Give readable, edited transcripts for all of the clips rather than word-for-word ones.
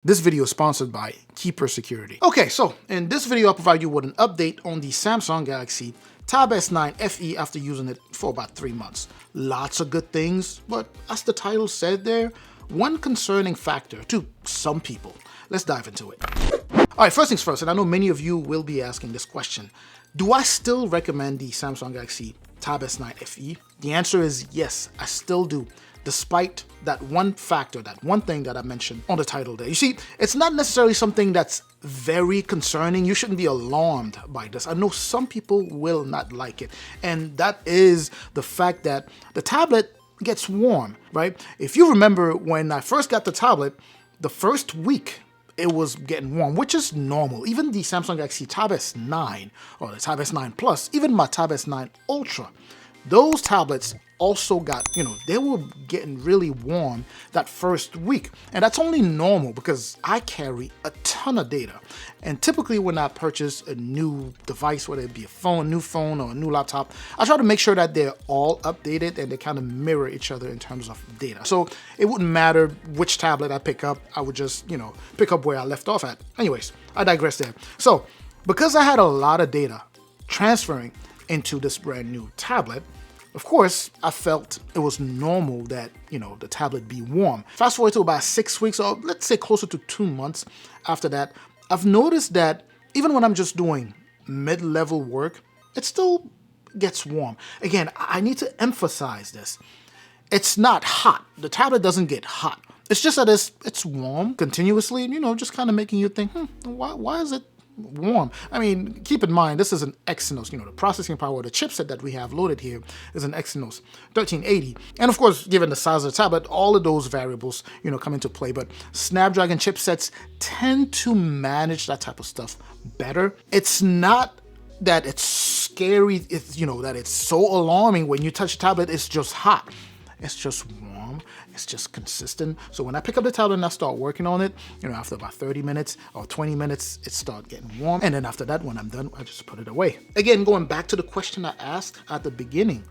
This video is sponsored by Keeper Security. Okay, so in this video, I'll provide you with an update on the Samsung Galaxy Tab S9 FE after using it for about 3 months. Lots of good things, but as the title said there, one concerning factor to some people. Let's dive into it. All right, first things first, and I know many of you will be asking this question. Do I still recommend the Samsung Galaxy Tab S9 FE? The answer is yes, I still do, despite that one factor, that one thing that I mentioned on the title there. You see, it's not necessarily something that's very concerning. You shouldn't be alarmed by this. I know some people will not like it, and that is the fact that the tablet gets warm, right? If you remember when I first got the tablet, the first week, it was getting warm, which is normal. Even the Samsung Galaxy Tab S9 or the Tab S9 Plus, even my Tab S9 Ultra, those tablets also got, they were getting really warm that first week. And that's only normal because I carry a ton of data. And typically when I purchase a new device, whether it be a new phone or a new laptop, I try to make sure that they're all updated and they kind of mirror each other in terms of data. So it wouldn't matter which tablet I pick up, I would just, pick up where I left off at. Anyways, I digress there. So because I had a lot of data transferring into this brand new tablet, of course, I felt it was normal that, the tablet be warm. Fast forward to about 6 weeks, or let's say closer to 2 months after that, I've noticed that even when I'm just doing mid-level work, it still gets warm. Again, I need to emphasize this. It's not hot. The tablet doesn't get hot. It's just that it's warm continuously, just kind of making you think, why is it warm? I mean, keep in mind, this is an Exynos, the processing power, the chipset that we have loaded here is an Exynos 1380. And of course, given the size of the tablet, all of those variables, come into play. But Snapdragon chipsets tend to manage that type of stuff better. It's not that it's scary, it's, that it's so alarming when you touch the tablet, it's just hot. It's just warm, it's just consistent. So when I pick up the tablet and I start working on it, after about 30 minutes or 20 minutes, it starts getting warm. And then after that, when I'm done, I just put it away. Again, going back to the question I asked at the beginning,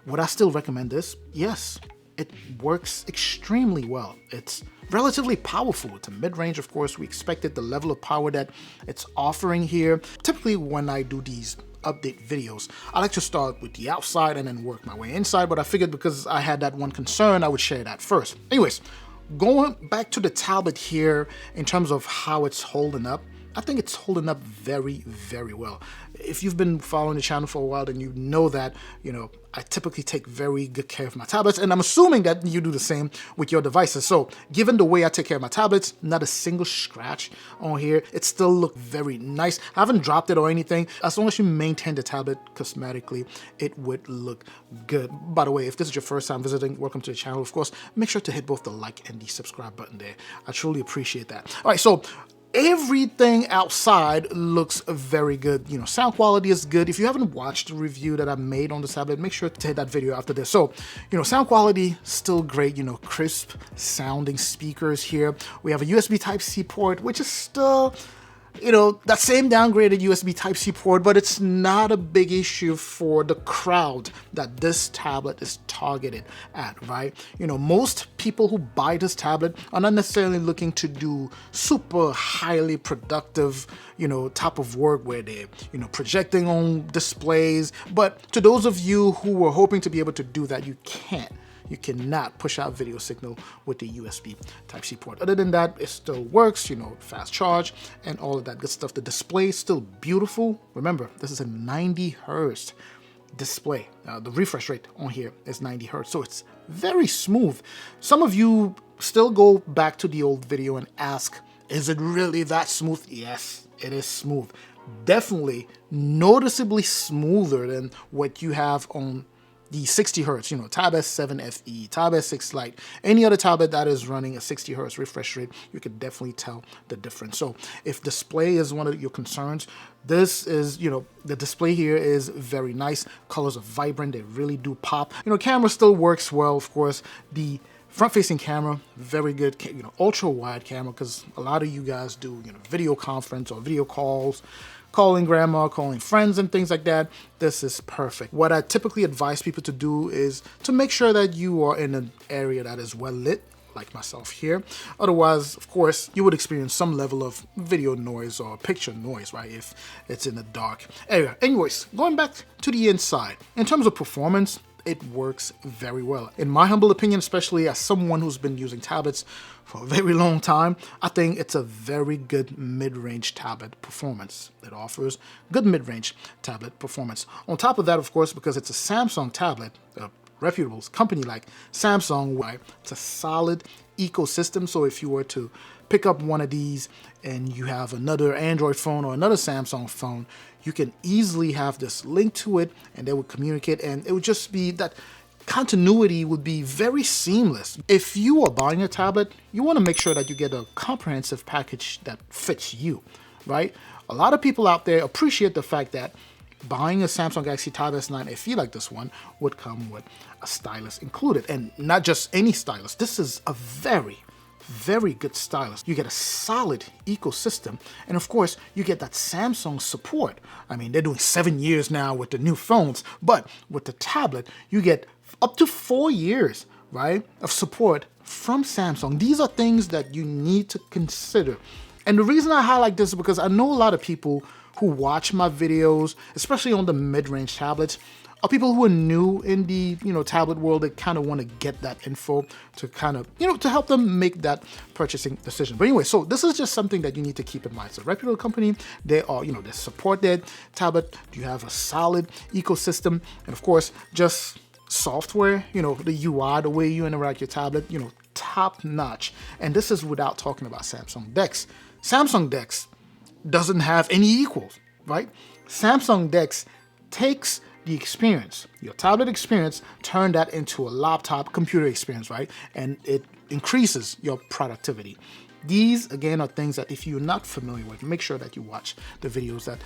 would I still recommend this? Yes, it works extremely well. It's relatively powerful. It's a mid-range, of course. We expected the level of power that it's offering here. Typically, when I do these update videos, I like to start with the outside and then work my way inside, but I figured because I had that one concern, I would share that first. Anyways, going back to the tablet here in terms of how it's holding up, I think it's holding up very, very well. If you've been following the channel for a while, then you know that, I typically take very good care of my tablets, and I'm assuming that you do the same with your devices. So given the way I take care of my tablets, not a single scratch on here, it still looks very nice. I haven't dropped it or anything. As long as you maintain the tablet cosmetically, it would look good. By the way, if this is your first time visiting, welcome to the channel. Of course, make sure to hit both the like and the subscribe button there. I truly appreciate that. All right, so everything outside looks very good. Sound quality is good. If you haven't watched the review that I made on the tablet, make sure to hit that video after this. So, sound quality still great. Crisp sounding speakers here. We have a USB Type-C port, which is still, that same downgraded USB Type-C port, but it's not a big issue for the crowd that this tablet is targeted at, right? Most people who buy this tablet are not necessarily looking to do super highly productive, type of work where they're, projecting on displays. But to those of you who were hoping to be able to do that, you can't. You cannot push out video signal with the USB Type-C port. Other than that, it still works, fast charge and all of that good stuff. The display is still beautiful. Remember, this is a 90 Hertz display. The refresh rate on here is 90 Hertz, so it's very smooth. Some of you still go back to the old video and ask, is it really that smooth? Yes, it is smooth. Definitely noticeably smoother than what you have on the 60 Hertz, Tab S7 FE, Tab S6 Lite, any other tablet that is running a 60 Hertz refresh rate, you could definitely tell the difference. So if display is one of your concerns, this is, the display here is very nice. Colors are vibrant, they really do pop. Camera still works well, of course. The front-facing camera, very good, ultra-wide camera, because a lot of you guys do, video conference or video calls, calling grandma, calling friends and things like that. This is perfect. What I typically advise people to do is to make sure that you are in an area that is well lit, like myself here. Otherwise, of course, you would experience some level of video noise or picture noise, right, if it's in the dark area. Anyways, going back to the inside, in terms of performance, it works very well. In my humble opinion, especially as someone who's been using tablets for a very long time, I think it's a very good mid-range tablet performance. It offers good mid-range tablet performance. On top of that, of course, because it's a Samsung tablet, a reputable company like Samsung, right, it's a solid ecosystem. So if you were to pick up one of these and you have another Android phone or another Samsung phone, you can easily have this linked to it and they would communicate, and it would just be that continuity would be very seamless. If you are buying a tablet, you want to make sure that you get a comprehensive package that fits you, right? A lot of people out there appreciate the fact that buying a Samsung Galaxy Tab S9 FE like this one would come with a stylus included, and not just any stylus. This is a very good stylus. You get a solid ecosystem, and of course you get that Samsung support. I mean, they're doing 7 years now with the new phones, but with the tablet you get up to 4 years, right, of support from Samsung. These are things that you need to consider. And the reason I highlight this is because I know a lot of people who watch my videos, especially on the mid-range tablets, are people who are new in the tablet world that kind of want to get that info to kind of to help them make that purchasing decision. But anyway, so this is just something that you need to keep in mind. It's a reputable company. They are they support their tablet. You have a solid ecosystem, and of course just software. The UI, the way you interact with your tablet, top notch. And this is without talking about Samsung Dex. Samsung Dex doesn't have any equals, right? Samsung Dex takes the experience, your tablet experience, turn that into a laptop computer experience, right? And it increases your productivity. These, again, are things that if you're not familiar with, make sure that you watch the videos that,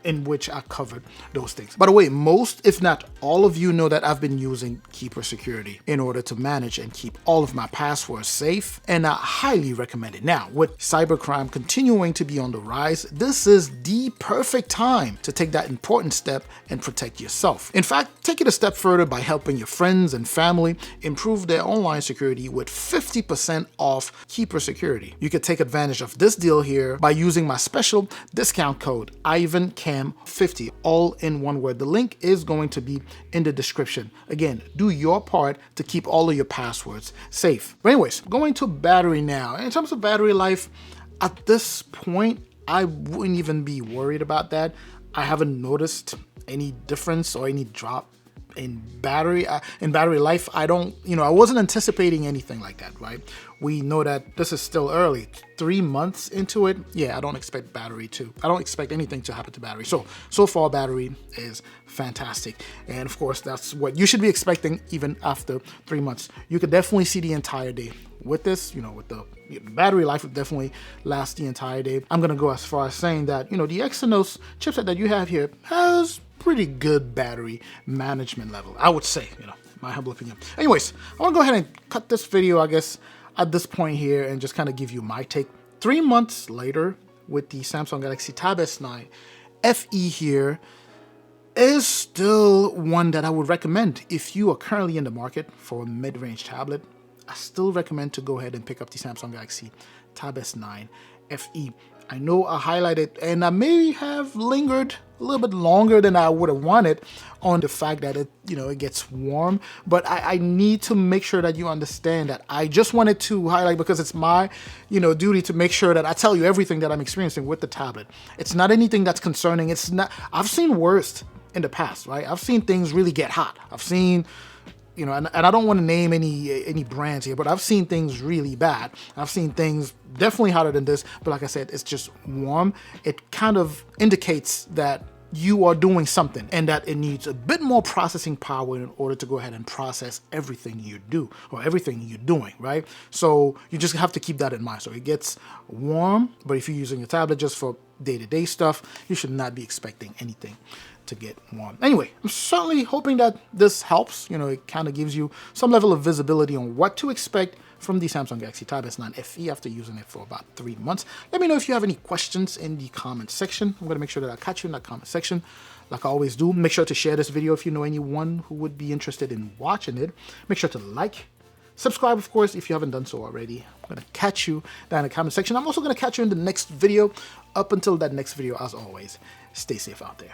in which I covered those things. By the way, most, if not all of you know that I've been using Keeper Security in order to manage and keep all of my passwords safe, and I highly recommend it. Now, with cybercrime continuing to be on the rise, this is the perfect time to take that important step and protect yourself. In fact, take it a step further by helping your friends and family improve their online security with 50% off Keeper Security. You can take advantage of this deal here by using my special discount code IvanCam50, all in one word. The link is going to be in the description. Again, do your part to keep all of your passwords safe. But anyways, going to battery now. In terms of battery life, at this point, I wouldn't even be worried about that. I haven't noticed any difference or any drop in battery life. I wasn't anticipating anything like that, right? We know that this is still early, 3 months into it. Yeah, I don't expect anything to happen to battery. So far battery is fantastic. And of course, that's what you should be expecting even after 3 months. You could definitely see the entire day with this, with the battery life would definitely last the entire day. I'm gonna go as far as saying that, the Exynos chipset that you have here has pretty good battery management level, I would say, my humble opinion. Anyways, I want to go ahead and cut this video, I guess, at this point here and just kind of give you my take. 3 months later, with the Samsung Galaxy Tab S9 FE here, is still one that I would recommend if you are currently in the market for a mid-range tablet. I still recommend to go ahead and pick up the Samsung Galaxy Tab S9 FE. I know I highlighted and I may have lingered a little bit longer than I would have wanted on the fact that it gets warm, but I need to make sure that you understand that I just wanted to highlight because it's my duty to make sure that I tell you everything that I'm experiencing with the tablet. It's not anything that's concerning. It's not. I've seen worse in the past, right? I've seen things really get hot. I've seen and I don't want to name any brands here, but I've seen things really bad. I've seen things definitely hotter than this, but like I said, it's just warm. It kind of indicates that you are doing something and that it needs a bit more processing power in order to go ahead and process everything you do or everything you're doing, right? So you just have to keep that in mind. So it gets warm, but if you're using your tablet just for day-to-day stuff, you should not be expecting anything to get warm. Anyway, I'm certainly hoping that this helps. It kind of gives you some level of visibility on what to expect from the Samsung Galaxy Tab S9 FE after using it for about 3 months. Let me know if you have any questions in the comment section. I'm going to make sure that I catch you in that comment section like I always do. Make sure to share this video if you know anyone who would be interested in watching it. Make sure to like, Subscribe, of course, if you haven't done so already. I'm going to catch you down in the comment section. I'm also going to catch you in the next video. Up until that next video, as always, stay safe out there.